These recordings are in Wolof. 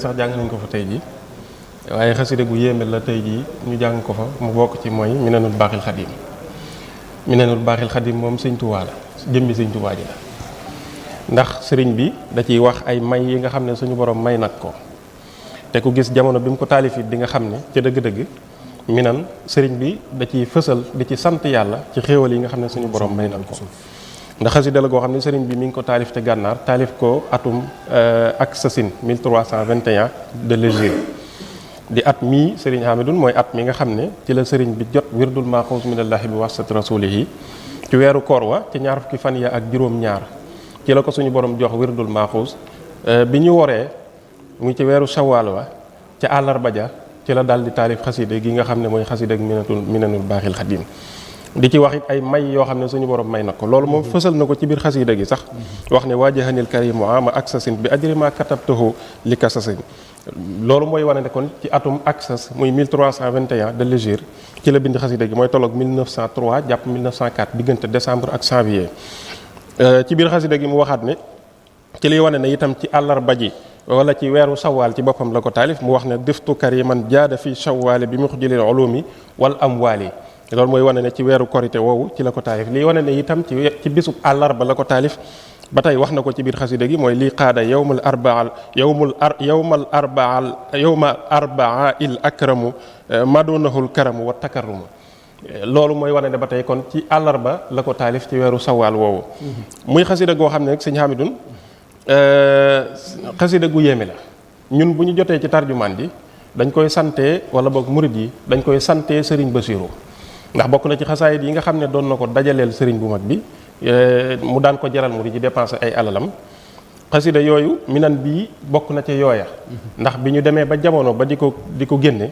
sax jàng nañ ko fa tey jii waaye xasida gu yéeme la tey jii ñu jàng ko fa mu bokk ci mooy Minanul Baaxil Xadim. Minanul Baaxil Xadim moom sëñ Tuubaa la jëmmi sëñ Tuubaa ji la ndax sëriñ bi da ciy wax ay may yi nga xam ne suñu borom may nag ko te ku gis jamono bi mu ko taalifit di nga xam ne ca dëgg-dëgg minan sëriñ bi da ciy fësal di ci sant yàlla ci xéewal yi nga xam ne suñu borom may nag ko ndax xasida la goo xam ne sëriñ bi mi ngi ko taalif te gànnaar taalif ko atum ak sasin 1321 de l'hégire di at mii sëriñ Hamidun mooy at mi nga xam ne ci la sëriñ bi jot wirdul maaxuus minallahi bi wasat rasulihi ci weeru koor wa ci ñaar fukki fan ya ak juróom-ñaar ci la ko suñu borom jox wirdul maaxuus bi ñu woree mu ci weeru shawaal wa ca àllarba ja ci la daal di taalif xasida gi nga xam ne mooy xasida ak Minanul Baaxil Xadim di ci wax it ay may yoo xam ne suñu borom may na ko loolu moom fësal na ko ci biir xasida gi sax wax ne waajahanil karimu ama aksasin bi ajri ma katabtahu li kasasin loolu mooy wane ne kon ci atum aksas muy 1321 de l'hégire ci la bind xasida gi mooy tolloog 1903 jàpp 1904 diggante décembre ak janvier ci biir xasida gi mu waxaat ne ci liy wane ne itam ci àllarba ji wala ci weeru sawaal ci boppam la ko taalif mu wax ne diftu kariman jaada fi shawaali bi muxjilil ulumi wal amwaali loolu mooy wane ne ci weeru korité woowu ci la ko taalif lii wane ne itam ci bisub àllarba la ko taalif ba tey wax na ko ci biir xasida gi mooy lii qaada yowmal arbaa il akramu madunahul karamu wa takarrumu loolu mooy wane ne ba tey kon ci àllarba la ko taalif ci weeru sawaal woowu muy xasida goo xam ne rek sëñ Hamidun xasida gu yéeme la ñun bu ñu jotee ci tarjumaan ji dañ koy sante wala boog murid yi dañ koy sante sëriñ Basiru ndax bokk na ci xasaayit yi nga xam ne doon na ko dajaleel sëriñ bu mag bi mu daan ko jaral mu di ci dépensé ay alalam xasida yooyu minan bii bokk na ca yooya ndax bi ñu demee ba jamono ba di ko génne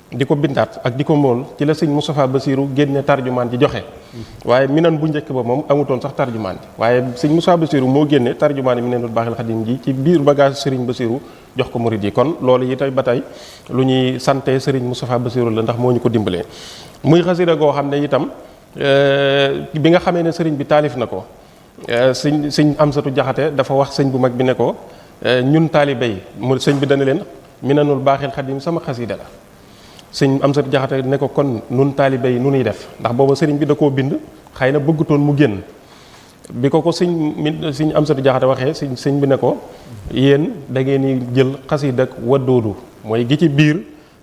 di ko bindaat ak di ko mool ci la sëñ Moustapha Bassirou génne tarjumaan ji joxe waaye minan bu njëkk ba moom amutoon sax tarjumaan ji waaye sëñ Moustapha Bassirou moo génne tarjumaan yi Minanul Baaxil Xadim ji ci biir bagage sëriñ Bassirou jox ko murid yi kon loolu yi tey ba tey lu ñuy sante sëriñ Moustapha Bassirou la ndax moo ñu ko dimbalee muy xasida goo xam ne itam bi nga xamee ne sëriñ bi taalif na ko sëñ Amsatu Jaxate dafa wax sëñ bu mag bi ne ko ñun taalibe yi mu sëñ bi dana leen Minanul Baaxil Xadim sama xasida la sëñ Amsatu Jaxate ne ko kon nun taalibe yi nu nuy def ndax booba sëriñ bi da koo bind xëy na bëggutoon mu génn bi ko sëñ Amsatu Jaxate waxee sëñ bi ne ko yéen da ngeen di jël xasida ak waddoodu mooy gi ci biir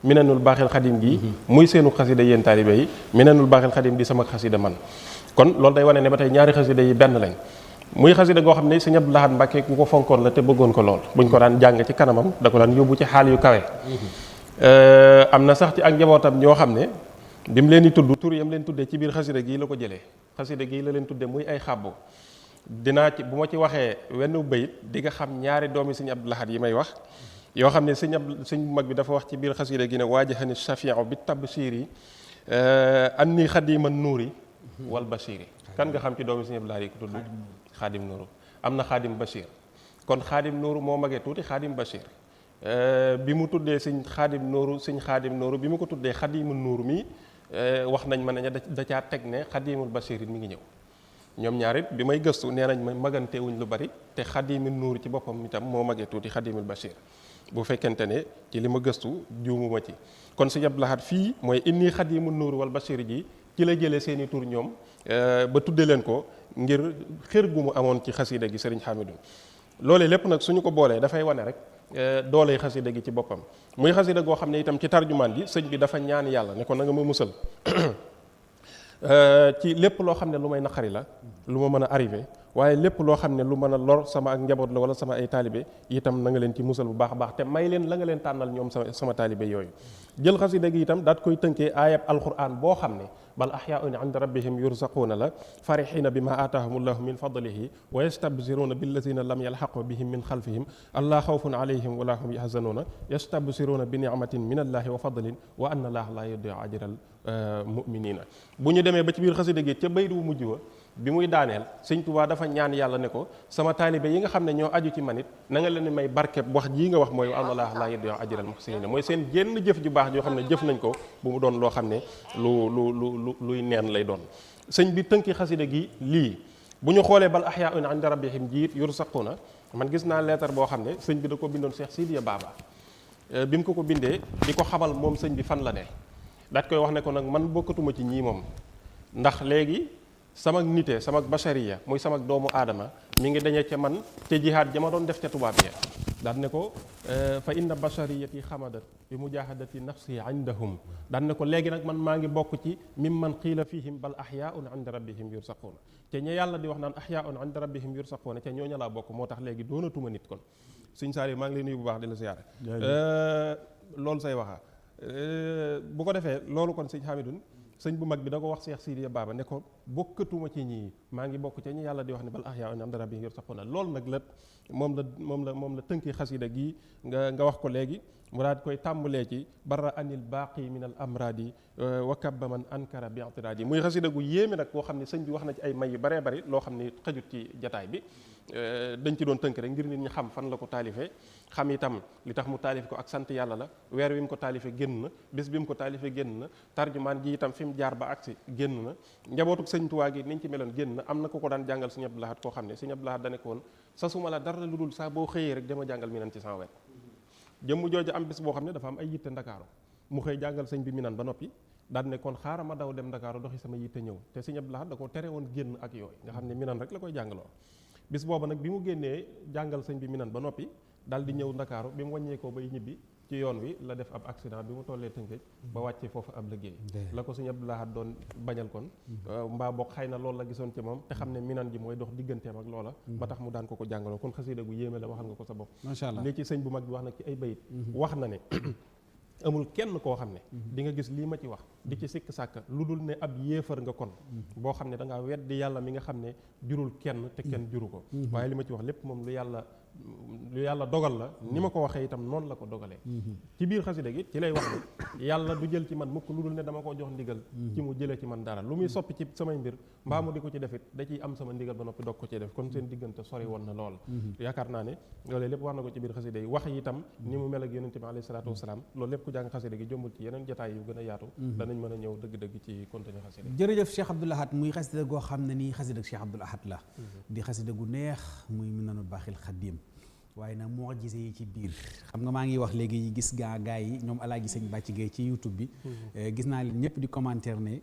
Minanul Baaxil Xadim gi muy seenu xasida yéen taalibe yi Minanul Baaxil Xadim di sama xasida man kon loolu day wane ne ba tey ñaari xasida yi benn lañ muy xasida goo xam ne sëñ Abdou Lahad Mbàkke ku ko fonkoon la te bëggoon ko lool buñ ko daan jàng ci kanamam da ko daan yóbbu ci xaal yu kawe am na sax ci ak njabootam ñoo xam ne bi mu leen di tudd tur yam leen tuddee ci biir xasida gii la ko jëlee xasida gii la leen tuddee muy ay xàbbu dinaa ci bu ma ci waxee wenn bayit di nga xam ñaari doomi sëñ Abdou Lahad yi may wax yoo xam ne sëñ bu mag bi dafa wax ci biir xasida gi ne waajahani shafiu bi tabshiri anni xadiman nuuri wal bashiri kan nga xam ci doomi sëñ Abdou Lahad yi ko tudd xaadim nuuru am na xaadim bashir kon xaadim nuuru moo magee tuuti xaadim bashir bi mu tuddee sëñ xaadim nuuru bi mu ko tuddee xadimu nuuru mi wax nañ ma ne da caa teg ne xadimul bashir mi ngi ñëw ñoom ñaar it bi may gëstu nee nañ ma magante wuñ lu bari te xadimu nuuru ci boppam itam moo magee tuuti xadimul bashir bu fekkente ne ci li ma gëstu juumuma ci kon sëñ Abdou Lahad fii mooy inni xadimu nuuru wal bashir ji ci la jëlee seeni tur ñoom ba tudde leen ko ngir xër gu mu amoon ci xasida gi sëriñ Hamidou loolee lépp nag suñu ko boolee dafay wane rek dooley xasida gi ci boppam muy xasida goo xam ne itam ci tarjumaan bi sëñ bi dafa ñaan yàlla ne ko na nga ma musal ci lépp loo xam ne lu may naqari la lu ma mën a arrivé waaye lépp loo xam ne lu mën a lor sama ak njaboot la wala sama ay taalibe itam na nga leen ci musal bu baax a baax te may leen la nga leen tànnal ñoom sama taalibe yooyu jël xasida gi itam daat koy tënkee aayab alquran boo xam ne bal ahyaun inda rabbihim yurzaquuna la farihina bi ma aataahumullahu min fadlihi wa yastabsiruuna billazina lam yalhaqu bihim min xalfihim allaa xawfun alayhim wala hum yahzanuuna yastabsiruuna bi nicmatin min allahi wa fadlin wa anna allaha laa yudiu ajral muminina bu ñu demee ba ci biir xasida gi ca bayt wu mujj wa bi muy daaneel sëñ Tuubaa dafa ñaan yàlla ne ko sama taalibe yi nga xam ne ñoo aju ci manit na nga leen may barkeb wax jii nga wax mooy wa anna allaha laa yudiu ajral muhsinin mooy seen génn jëf ju baax joo xam ne jëf nañ ko bu mu doon loo xam ne luy neen lay doon sëñ bi tënki xasida gi lii bu ñu xoolee bal ahyaun inda rabbihim jiit yursaquna man gis naa leetar boo xam ne sëñ bi da ko bindoon Cheikh Sidiya Baba bi mu ko bindee di ko xamal moom sëñ bi fan la ne daat koy wax ne ko nag man bokkatuma ci ñii moom ndax léegi sama nite sama bashariya muy sama doomu aadama mi ngi dañee ca man ca jihaad ja ma doon def ca tubaab ya daan ne ko fa inna bashariyati xamadat bi mujahadati nafsi indahum daan ne ko léegi nag man maa ngi bokk ci mimman qiila fihim bal ahyaun inda rabbihim yursaquuna te ña yàlla di wax naan ahyaun inda rabbihim yursaquuna ca ñooñu laa bokk moo tax léegi doonatuma nit kon sëñ Saaliw maa ngi lay nuyu bu baax di la siyaare loolu say waxa bu ko defee loolu kon sëñ Hamidun sëñ bu mag bi da ko wax Cheikh Sidiya Baba ne ko bokkatuma ci ñii maa ngi bokk ca ñi yàlla di wax ne bal ahyaa'un 'inda rabbihim yurzaquuna loolu nag la moom la tënki xasida gi nga wax ko léegi mu daal koy tàmbalee ci barra anil baaqi min al amradi wa kabba man ankara bi i'tiradi muy xasida gu yéeme nag boo xam ne sëñ bi wax na ci ay may yu baree bari loo xam ne xajut ci jataay bi dañ ci doon tënk rek ngir nit ñi xam fan la ko taalifee xam itam li tax mu taalif ko ak sant yàlla la weer wi mu ko taalifee génn na bés bi mu ko taalifee génn na tarjumaan ji itam fi mu jaar ba agsi génn na njabootuk sëñ Tuubaa gi niñ ci meloon génn na am na ko daan jàngal sëñ Abdou Lahad koo xam ne sëñ Abdou Lahad da nekkoon sa suma la dara lu dul saa boo xëyee rek dama jàngal Minan ci sama wet jëmm jooju am bés boo xam ne dafa am ay yitte Ndakaaru mu xëy jàngal sëñ bi Minan ba noppi daan ne kon xaaral ma daw dem Ndakaaru doxi sama yitte ñëw te sëñ Abdou Lahad da ko tere woon génn ak yooyu nga xam ne Minan rek la koy jàngaloo bis booba nag bi mu génnee jàngal sëñ bi Minan ba noppi daal di ñëw Ndakaaru bi mu wàññeekoo bay ñibbi ci yoon wi la def ab accident bi mu tollee Tëngéej ba wàccee foofu ab liggéey la ko sëñ Abdou Lahad doon bañal kon mbaa bokk xëy na loolu la gisoon ci moom te xam ne Minan ji mooy dox digganteem ak loola ba tax mu daan ko jàngaloo kon xasida gu yéeme la waxal nga ko sa bopp macha Allah li ci sëñ bu mag bi wax nag ci ay bayit wax na ne amul kenn koo xam ne di nga gis lii ma ci wax di ci sikk sàkk lu dul ne ab yéefar nga kon boo xam ne da ngaa weddi yàlla mi nga xam ne jurul kenn te kenn juru ko waaye li ma ci wax lépp moom lu yàlla dogal la ni ma ko waxee itam noonu la ko dogalee ci biir xasida gi ci lay wax ne yàlla du jël ci man mukk lu dul ne dama ko jox ndigal ci mu jëlee ci man dara lu muy soppi ci samay mbir mbaa mu di ko ci defit da ciy am sama ndigal ba noppi dog ko ci def kon seen diggante sori woon na lool yaakaar naa ne loolu lépp wax na ko ci biir xasida yi wax itam ni mu mel ak yonente bi alayhi salaatu wasalaam loolu lépp ku jàng xasida gi jombul ci yeneen jotaay yu gën a yaatu danañ mën a ñëw dëgg-dëgg ci contenu xasida jërëjëf Cheikh Abdou Lahad muy xasida goo xam ne nii xasida Cheikh Abdou Lahad la di xasida gu neex muy Minanul Baaxil Xadiim waaye nag moo gisee yi ci biir xam nga maa ngi wax léegi gis gaa yi ñoom Alaaji Sëñ Bàcc Gay ci YouTube bi gis naa leen ñëpp di commentaire ne